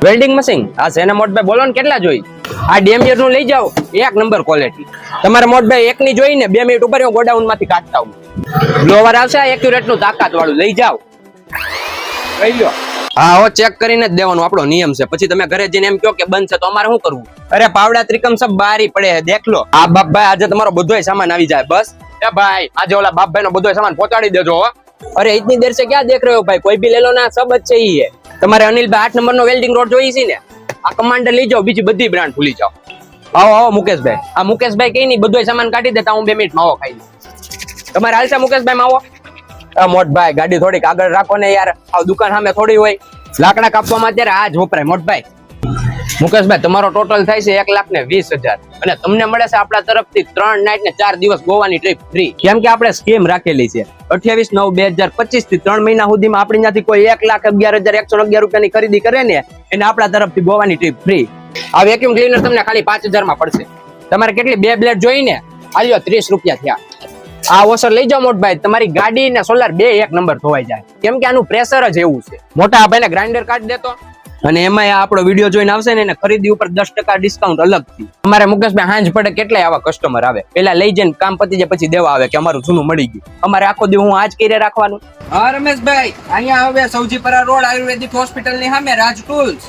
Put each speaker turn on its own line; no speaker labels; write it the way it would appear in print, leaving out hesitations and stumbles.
Welding machine આ છે ને મોટભાઈ બોલો ને કેટલા જોઈ? આ ડેમિયર નું લઈ જાઓ, એક નંબર ક્વોલિટી. તમારે મોટભાઈ એક ની જોઈને 2 મિનિટ ઉપર ગોડાઉન માંથી કાઢતા હું. બ્લોવર આવશે એક્યુરેટ નું તાકાત વાળું, લઈ જાઓ લઈ લો. હા હો, ચેક કરીને જ દેવાનું, આપણો નિયમ છે. પછી તમે ઘરે જઈને એમ કહો કે બંધ છે તો અમારે શું કરવું? અરે પાવડા ત્રિકમ સબ બારી પડે છે, દેખ લો. આ બાપભાઈ આજે તમારો બધોય સામાન આવી જાય. બસ એ ભાઈ આજે ઓલા બાપભાઈ નો બધોય સામાન પહોંચાડી દેજો હો. અરે इतनी देर से क्या देख रहे हो भाई, कोई भी ले लो ना, सब अच्छे ही है. તમારે અનિલભાઈ 8 નંબર નો વેલ્ડિંગ રોડ જોઈ છે ને, આ કમાન્ડર લઈ જાઓ, બીજી બધી બ્રાન્ડ ભૂલી જાઓ. આવો આવો મુકેશભાઈ. આ મુકેશભાઈ કઈ નહીં બધોય સામાન કાઢી દેતા, હું 2 મિનિટ માવો ખાઈ લઉં. તમારે હાલશે મુકેશભાઈ માવો? આ મોટભાઈ ગાડી થોડીક આગળ રાખો ને યાર, આ દુકાન સામે થોડી હોય. લાકડા કાપવામાં અત્યારે આ જ વપરાય મોટભાઈ. મુકેશભાઈ તમારો ટોટલ થાય છે 1,20,000 અને તમને મળે છે આપણા તરફથી 3 નાઈટ ને 4 દિવસ ગોવાની ટ્રીપ ફ્રી. કેમ કે આપણે સ્કીમ રાખેલી છે 28/9/2025 થી 3 મહિના સુધીમાં આપણી ત્યાંથી કોઈ 1,11,111 રૂપિયાની ખરીદી કરે ને એને આપણા તરફથી ગોવાની ટ્રીપ ફ્રી. આ વેક્યુમ ક્લીનર તમને ખાલી 5,000 માં પડશે. તમારે કેટલી 2 બ્લેડ જોઈને આલ્યો 30 રૂપિયા થયા. આ વોશર લઈ જાઓ મોટભાઈ, તમારી ગાડી ને સોલાર 2 એક નંબર ધોવાઈ જાય. કેમ કે આનું પ્રેશર જ એવું છે. મોટા ભાઈને ગ્રાઇન્ડર કાઢી દેતો, અને એમાં આપણો વિડીયો જોઈને આવશે ને એને ખરીદી ઉપર 10% ડિસ્કાઉન્ટ અલગથી. તમારે મુકેશભાઈ હાંજ પડે કેટલાય આવા કસ્ટમર આવે, પેલા લઈ જઈને કામ પતી જાય પછી દેવા આવે કે અમારું જૂનું મળી ગયું. અમારે આખો દી હું આજ કરી રાખવાનું. હા રમેશભાઈ, અહીંયા હવે સૌજીપરા રોડ આયુર્વેદિક હોસ્પિટલ ની સામે રાજ ટૂલ્સ.